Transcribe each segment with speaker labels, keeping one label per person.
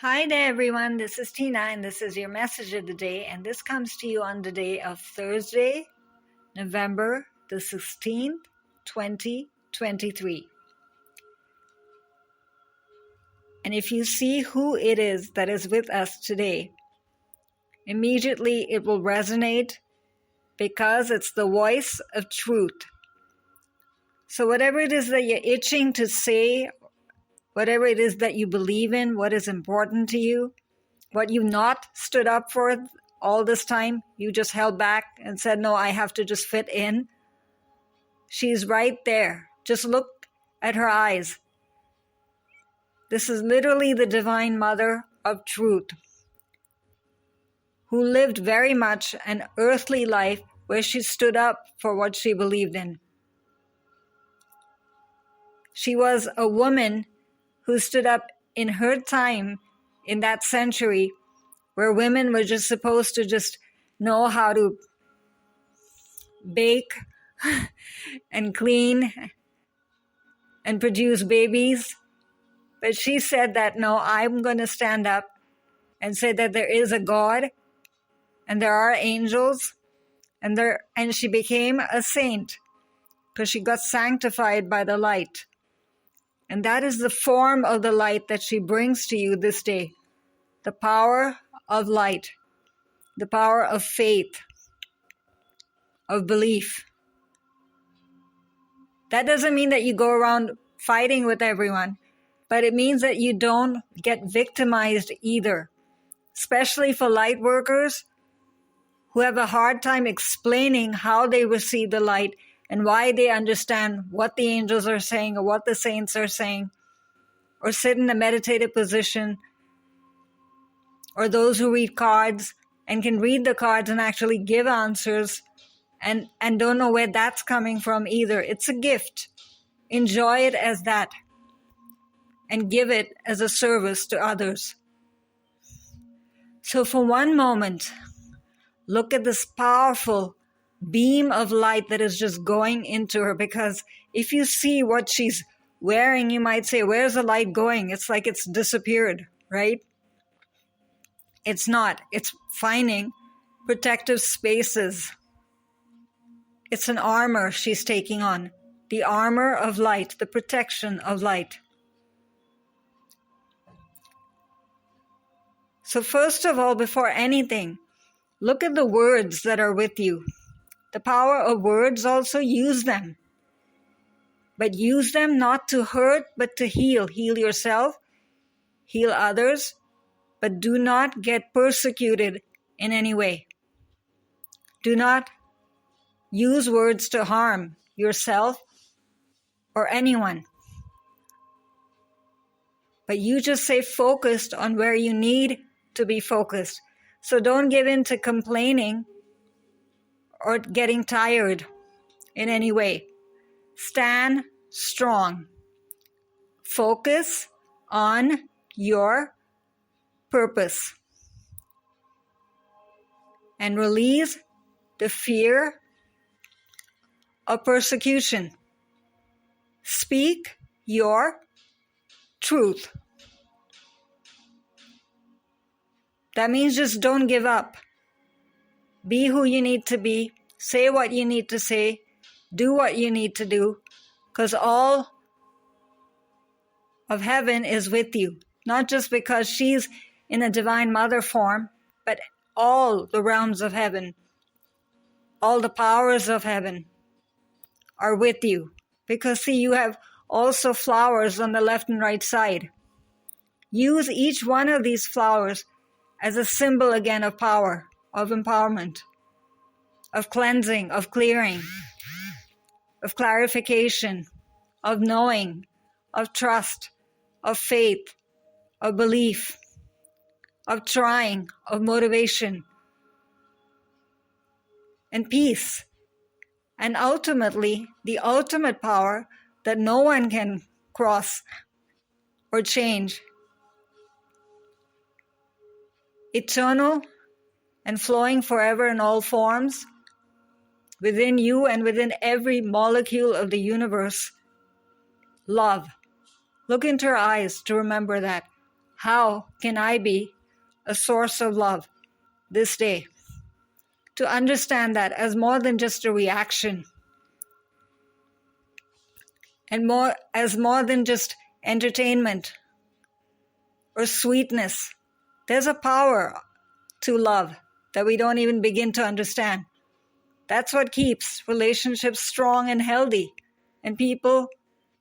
Speaker 1: Hi there, everyone. This is Tina, and this is your message of the day. And this comes to you on the day of Thursday, November the 16th, 2023. And if you see who it is that is with us today, immediately it will resonate because it's the voice of truth. So, whatever it is that you're itching to say, whatever it is that you believe in, what is important to you, what you've not stood up for all this time, you just held back and said, no, I have to just fit in. She's right there. Just look at her eyes. This is literally the Divine Mother of Truth, who lived very much an earthly life where she stood up for what she believed in. She was a woman who stood up in her time in that century where women were just supposed to just know how to bake and clean and produce babies. But she said that, no, I'm going to stand up and say that there is a God and there are angels, and she became a saint because she got sanctified by the light. And that is the form of the light that she brings to you this day. The power of light, the power of faith, of belief. That doesn't mean that you go around fighting with everyone, but it means that you don't get victimized either, especially for light workers who have a hard time explaining how they receive the light and why they understand what the angels are saying or what the saints are saying, or sit in a meditative position, or those who read cards and can read the cards and actually give answers and don't know where that's coming from either. It's a gift. Enjoy it as that and give it as a service to others. So for one moment, look at this powerful beam of light that is just going into her, because if you see what she's wearing, you might say, where's the light going? It's like it's disappeared, right? It's not. It's finding protective spaces. It's an armor she's taking on. The armor of light, the protection of light. So first of all, before anything, look at the words that are with you. The power of words, also use them. But use them not to hurt, but to heal. Heal yourself, heal others, but do not get persecuted in any way. Do not use words to harm yourself or anyone. But you just stay focused on where you need to be focused. So don't give in to complaining or getting tired in any way. Stand strong. Focus on your purpose. And release the fear of persecution. Speak your truth. That means just don't give up. Be who you need to be. Say what you need to say. Do what you need to do. Because all of heaven is with you. Not just because she's in a divine mother form, but all the realms of heaven, all the powers of heaven are with you. Because see, you have also flowers on the left and right side. Use each one of these flowers as a symbol again of power, of empowerment, of cleansing, of clearing, of clarification, of knowing, of trust, of faith, of belief, of trying, of motivation, and peace. And ultimately, the ultimate power that no one can cross or change. Eternal and flowing forever in all forms, within you and within every molecule of the universe. Love. Look into her eyes to remember that. how can I be a source of love this day? To understand that as more than just a reaction, and more than just entertainment or sweetness. There's a power to love that we don't even begin to understand. That's what keeps relationships strong and healthy, and people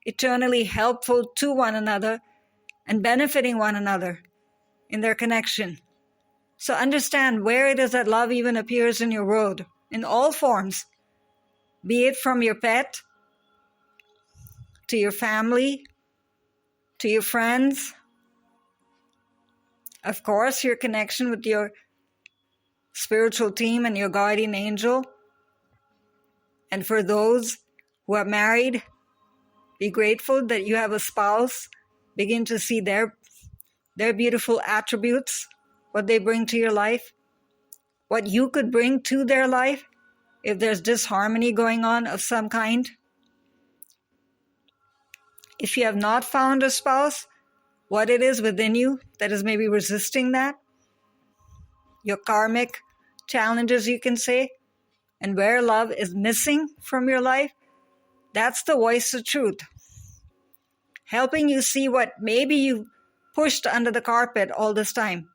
Speaker 1: eternally helpful to one another and benefiting one another in their connection. So understand where it is that love even appears in your world, in all forms, be it from your pet, to your family, to your friends, of course, your connection with your spiritual team and your guardian angel. And for those who are married, be grateful that you have a spouse. Begin to see their beautiful attributes, what they bring to your life, what you could bring to their life if there's disharmony going on of some kind. If you have not found a spouse, what it is within you that is maybe resisting that, your karmic challenges, you can say, and where love is missing from your life, that's the voice of truth, helping you see what maybe you pushed under the carpet all this time.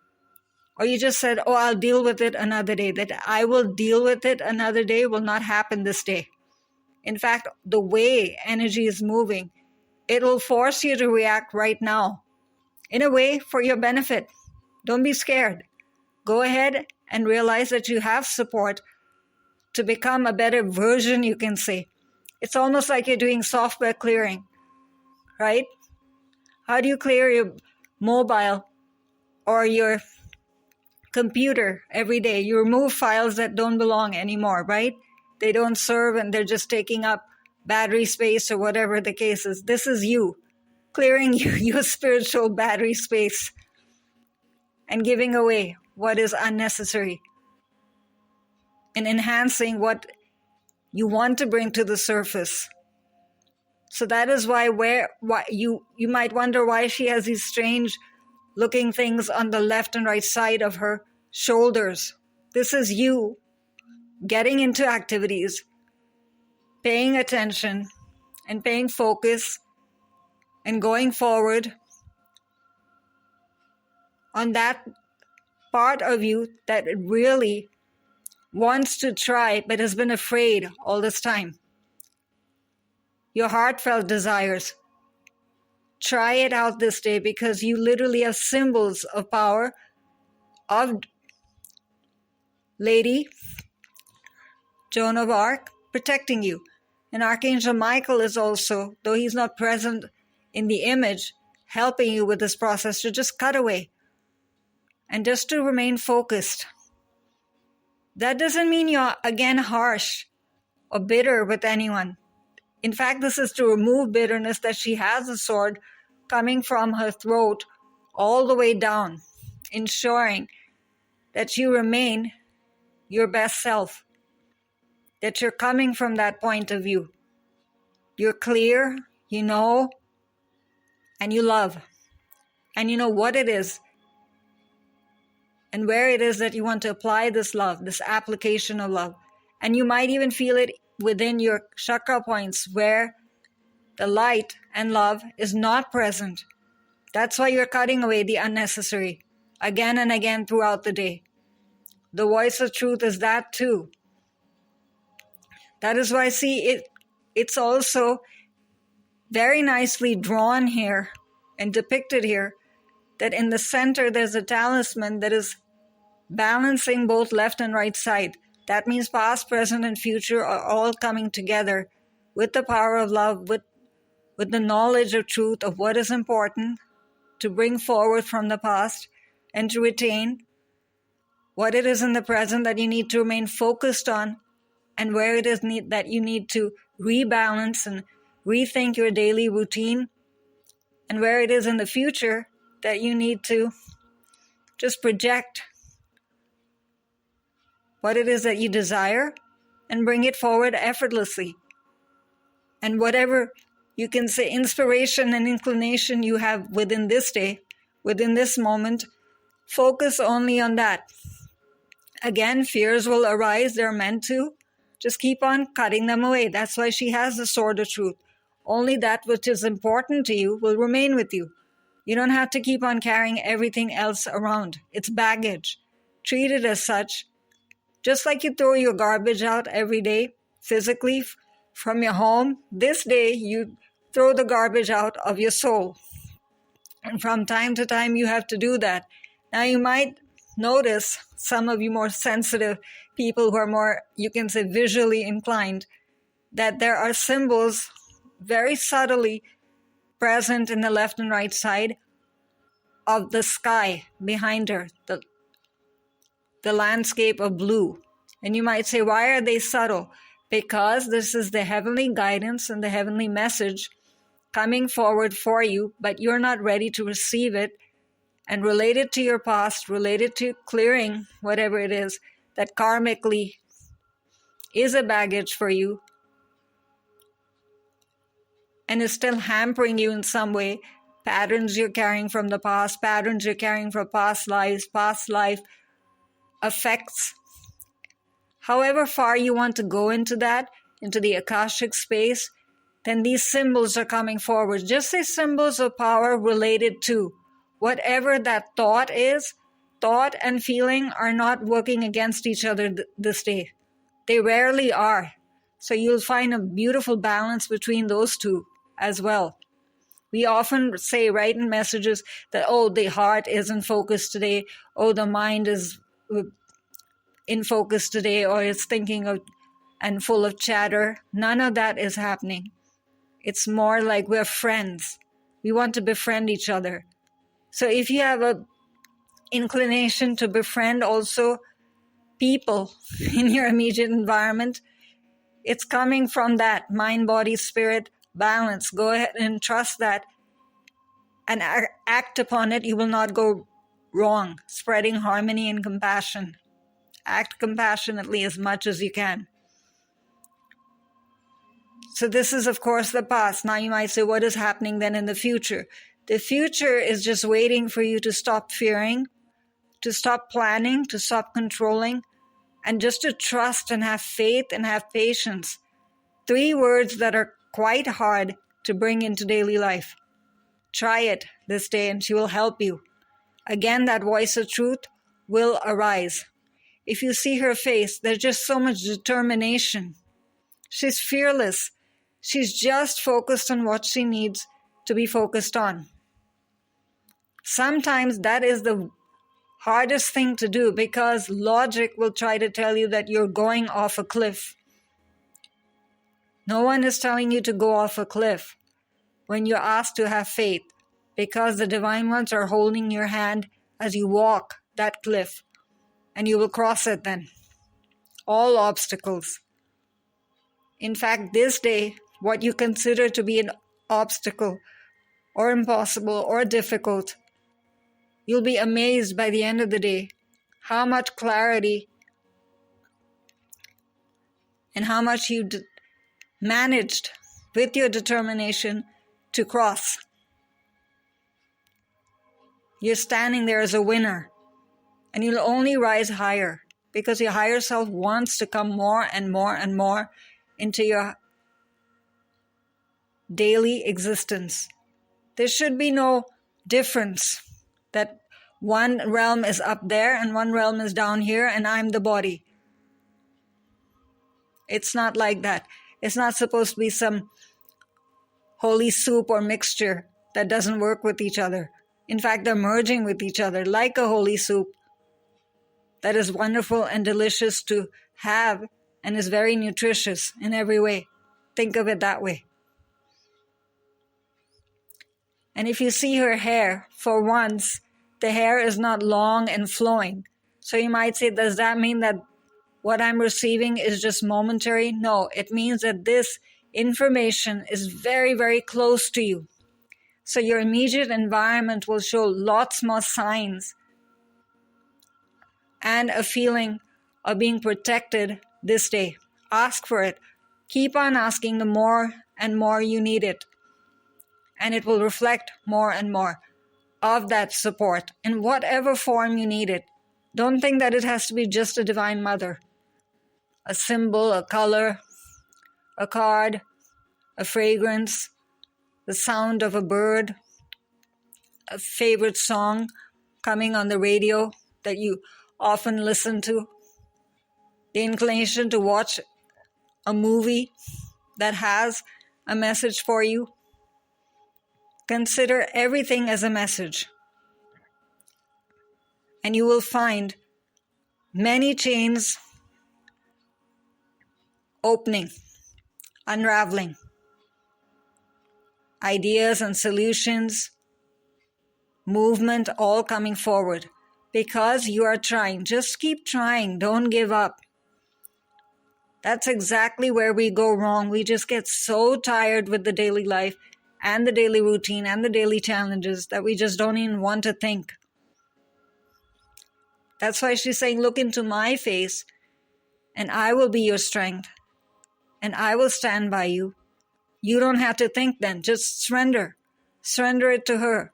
Speaker 1: Or you just said, oh, I'll deal with it another day. That I will deal with it another day will not happen this day. In fact, the way energy is moving, it will force you to react right now. In a way, for your benefit. Don't be scared. Go ahead and realize that you have support to become a better version, you can say. It's almost like you're doing software clearing, right? How do you clear your mobile or your computer every day? You remove files that don't belong anymore, right? They don't serve and they're just taking up battery space or whatever the case is. This is you clearing your spiritual battery space and giving away what is unnecessary and enhancing what you want to bring to the surface. So that is why you might wonder why she has these strange looking things on the left and right side of her shoulders. This is you getting into activities, paying attention and paying focus and going forward on that part of you that really wants to try but has been afraid all this time. Your heartfelt desires. Try it out this day because you literally have symbols of power of Lady JOAN of ARC protecting you. And Archangel Michael is also, though he's not present in the image, helping you with this process to just cut away and just to remain focused. That doesn't mean you're again harsh or bitter with anyone. In fact, this is to remove bitterness that she has a sword coming from her throat all the way down, ensuring that you remain your best self, that you're coming from that point of view. You're clear, you know, and you love, and you know what it is and where it is that you want to apply this love, this application of love. And you might even feel it within your chakra points where the light and love is not present. That's why you're cutting away the unnecessary again and again throughout the day. The voice of truth is that too. That is why, see, it's also very nicely drawn here and depicted here that in the center there's a talisman that is balancing both left and right side. That means past, present, and future are all coming together with the power of love, with the knowledge of truth of what is important to bring forward from the past and to retain what it is in the present that you need to remain focused on, and where it is that you need to rebalance and rethink your daily routine, and where it is in the future that you need to just project what it is that you desire and bring it forward effortlessly. And whatever you can say inspiration and inclination you have within this day, within this moment. Focus only on that. Again, fears will arise. They're meant to. Just keep on cutting them away. That's why she has the sword of truth. Only that which is important to you will remain with you. You don't have to keep on carrying everything else around. It's baggage. Treat it as such. Just like you throw your garbage out every day, physically, from your home, this day you throw the garbage out of your soul. And from time to time you have to do that. Now you might notice, some of you more sensitive people who are more, you can say, visually inclined, that there are symbols very subtly present in the left and right side of the sky behind her, the landscape of blue. And you might say, why are they subtle? Because this is the heavenly guidance and the heavenly message coming forward for you, but you're not ready to receive it and relate it to your past, relate it to clearing whatever it is that karmically is a baggage for you and is still hampering you in some way. Patterns you're carrying from the past, patterns you're carrying from past lives, past life effects. However far you want to go into that, into the Akashic space, then these symbols are coming forward. Just say symbols of power related to whatever that thought is. Thought and feeling are not working against each other this day. They rarely are. So you'll find a beautiful balance between those two as well. We often say, right, in messages that, oh, the heart isn't focused today. Oh, the mind is in focus today, or it's thinking of and full of chatter. None of that is happening. It's more like we're friends. We want to befriend each other. So if you have a inclination to befriend also people in your immediate environment, it's coming from that mind, body, spirit balance. Go ahead and trust that and act upon it. You will not go wrong, spreading harmony and compassion. Act compassionately as much as you can. So this is, of course, the past. Now you might say, what is happening then in the future? The future is just waiting for you to stop fearing, to stop planning, to stop controlling, and just to trust and have faith and have patience. 3 words that are quite hard to bring into daily life. Try it this day and she will help you. Again, that voice of truth will arise. If you see her face, there's just so much determination. She's fearless. She's just focused on what she needs to be focused on. Sometimes that is the hardest thing to do because logic will try to tell you that you're going off a cliff. No one is telling you to go off a cliff when you're asked to have faith, because the divine ones are holding your hand as you walk that cliff, and you will cross it then. All obstacles. In fact, this day, what you consider to be an obstacle or impossible or difficult, you'll be amazed by the end of the day how much clarity and how much you managed with your determination to cross. You're standing there as a winner, and you'll only rise higher because your higher self wants to come more and more and more into your daily existence. There should be no difference that one realm is up there and one realm is down here and I'm the body. It's not like that. It's not supposed to be some holy soup or mixture that doesn't work with each other. In fact, they're merging with each other like a holy soup that is wonderful and delicious to have and is very nutritious in every way. Think of it that way. And if you see her hair, for once, the hair is not long and flowing. So you might say, does that mean that what I'm receiving is just momentary? No, it means that this information is very, very close to you. So your immediate environment will show lots more signs and a feeling of being protected this day. Ask for it. Keep on asking the more and more you need it. And it will reflect more and more. of that support in whatever form you need it. Don't think that it has to be just a Divine Mother. A symbol, a color, a card, a fragrance, the sound of a bird, a favorite song coming on the radio that you often listen to, the inclination to watch a movie that has a message for you. Consider everything as a message, and you will find many chains opening, unraveling, ideas and solutions, movement all coming forward because you are trying. Just keep trying. Don't give up. That's exactly where we go wrong. We just get so tired with the daily life and the daily routine and the daily challenges that we just don't even want to think. That's why she's saying, look into my face and I will be your strength and I will stand by you. You don't have to think then. Just surrender. Surrender it to her.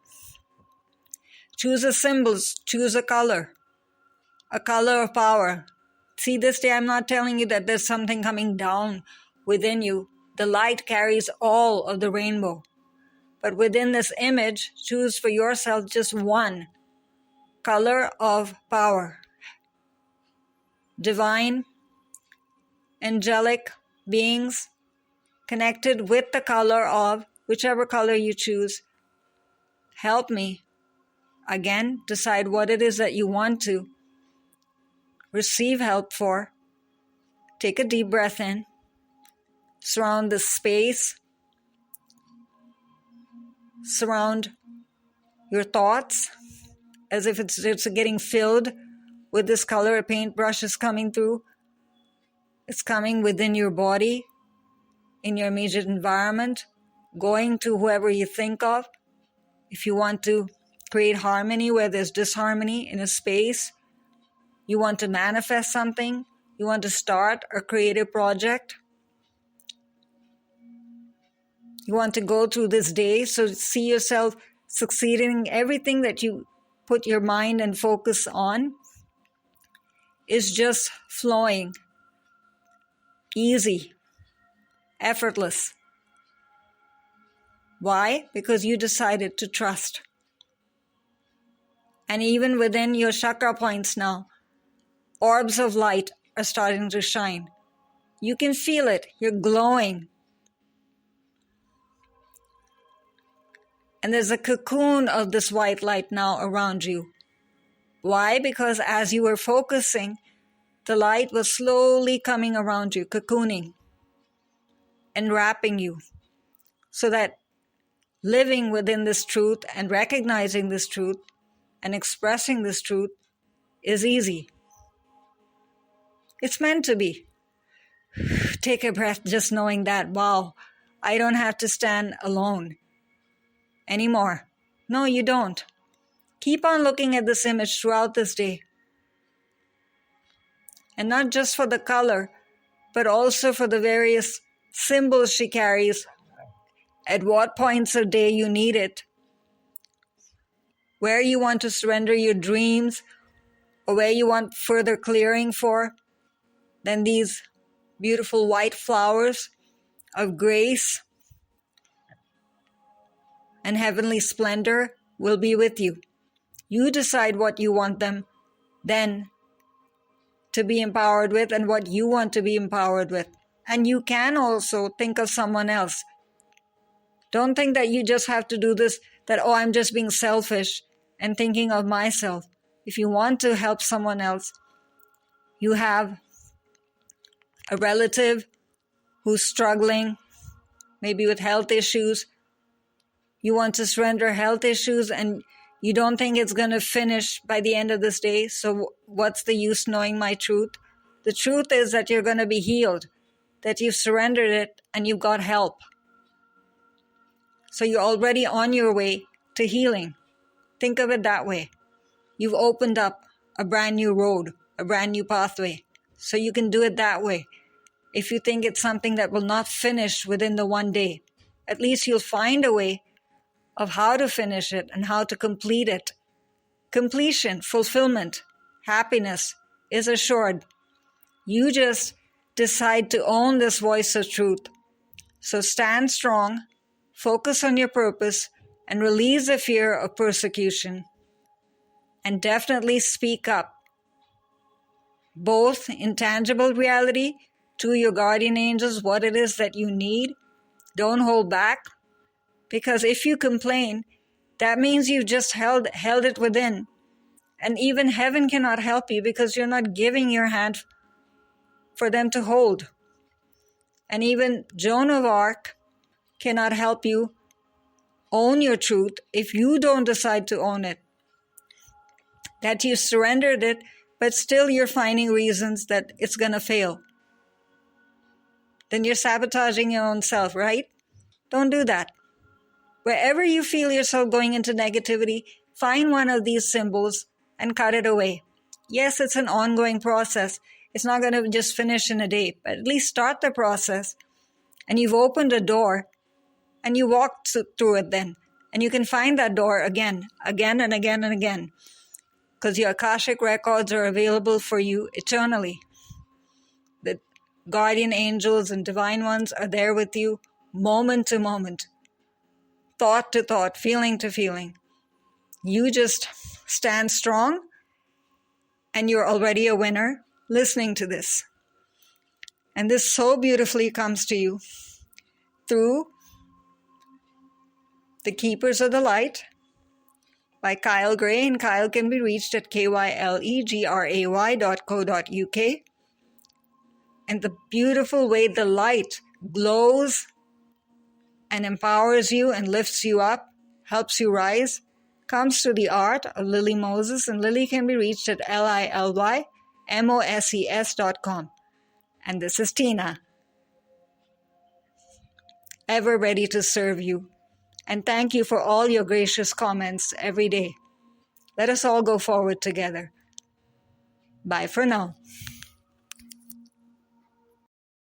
Speaker 1: Choose a symbol. Choose a color of power. See, this day I'm not telling you that there's something coming down within you. The light carries all of the rainbow. But within this image, choose for yourself just one color of power. Divine, angelic beings connected with the color of whichever color you choose. Help me. Again, decide what it is that you want to receive help for. Take a deep breath in. Surround the space. Surround your thoughts as if it's getting filled with this color. A paintbrush is coming through. It's coming within your body, in your immediate environment, going to whoever you think of. If you want to create harmony where there's disharmony in a space, you want to manifest something, you want to start or create a project, you want to go through this day, so see yourself succeeding. Everything that you put your mind and focus on is just flowing, easy, effortless. Why? Because you decided to trust. And even within your chakra points now, orbs of light are starting to shine. You can feel it. You're glowing. And there's a cocoon of this white light now around you. Why? Because as you were focusing, the light was slowly coming around you, cocooning, enwrapping you, so that living within this truth and recognizing this truth and expressing this truth is easy. It's meant to be. Take a breath just knowing that, wow, I don't have to stand alone anymore. No, you don't. Keep on looking at this image throughout this day. And not just for the color, but also for the various symbols she carries, at what points of day you need it, where you want to surrender your dreams, or where you want further clearing for. Then these beautiful white flowers of grace and heavenly splendor will be with you. You decide what you want them then to be empowered with and what you want to be empowered with. And you can also think of someone else. Don't think that you just have to do this, that, oh, I'm just being selfish and thinking of myself. If you want to help someone else, you have a relative who's struggling, maybe with health issues. You want to surrender health issues and you don't think it's going to finish by the end of this day. So what's the use knowing my truth? The truth is that you're going to be healed, that you've surrendered it and you've got help. So you're already on your way to healing. Think of it that way. You've opened up a brand new road, a brand new pathway. So you can do it that way. If you think it's something that will not finish within the one day, at least you'll find a way of how to finish it and how to complete it. Completion, fulfillment, happiness is assured. You just decide to own this voice of truth. So stand strong, focus on your purpose, and release the fear of persecution. And definitely speak up, both in tangible reality to your guardian angels, what it is that you need. Don't hold back, because if you complain, that means you've just held it within. And even heaven cannot help you because you're not giving your hand for them to hold. And even JOAN of ARC cannot help you own your truth if you don't decide to own it. That you surrendered it, but still you're finding reasons that it's going to fail. Then you're sabotaging your own self, right? Don't do that. Wherever you feel yourself going into negativity, find one of these symbols and cut it away. Yes, it's an ongoing process. It's not going to just finish in a day, but at least start the process. And you've opened a door and you walk through it then. And you can find that door again and again and again. Because your Akashic records are available for you eternally. The guardian angels and divine ones are there with you moment to moment, thought to thought, feeling to feeling. You just stand strong and you're already a winner listening to this. And this so beautifully comes to you through The Keepers of the Light by Kyle Gray, and Kyle can be reached at kylegray.co.uk. And the beautiful way the light glows and empowers you and lifts you up, helps you rise, comes through the art of Lily Moses, and Lily can be reached at lilymoses.com. And this is Tina, ever ready to serve you. And thank you for all your gracious comments every day. Let us all go forward together. Bye for now.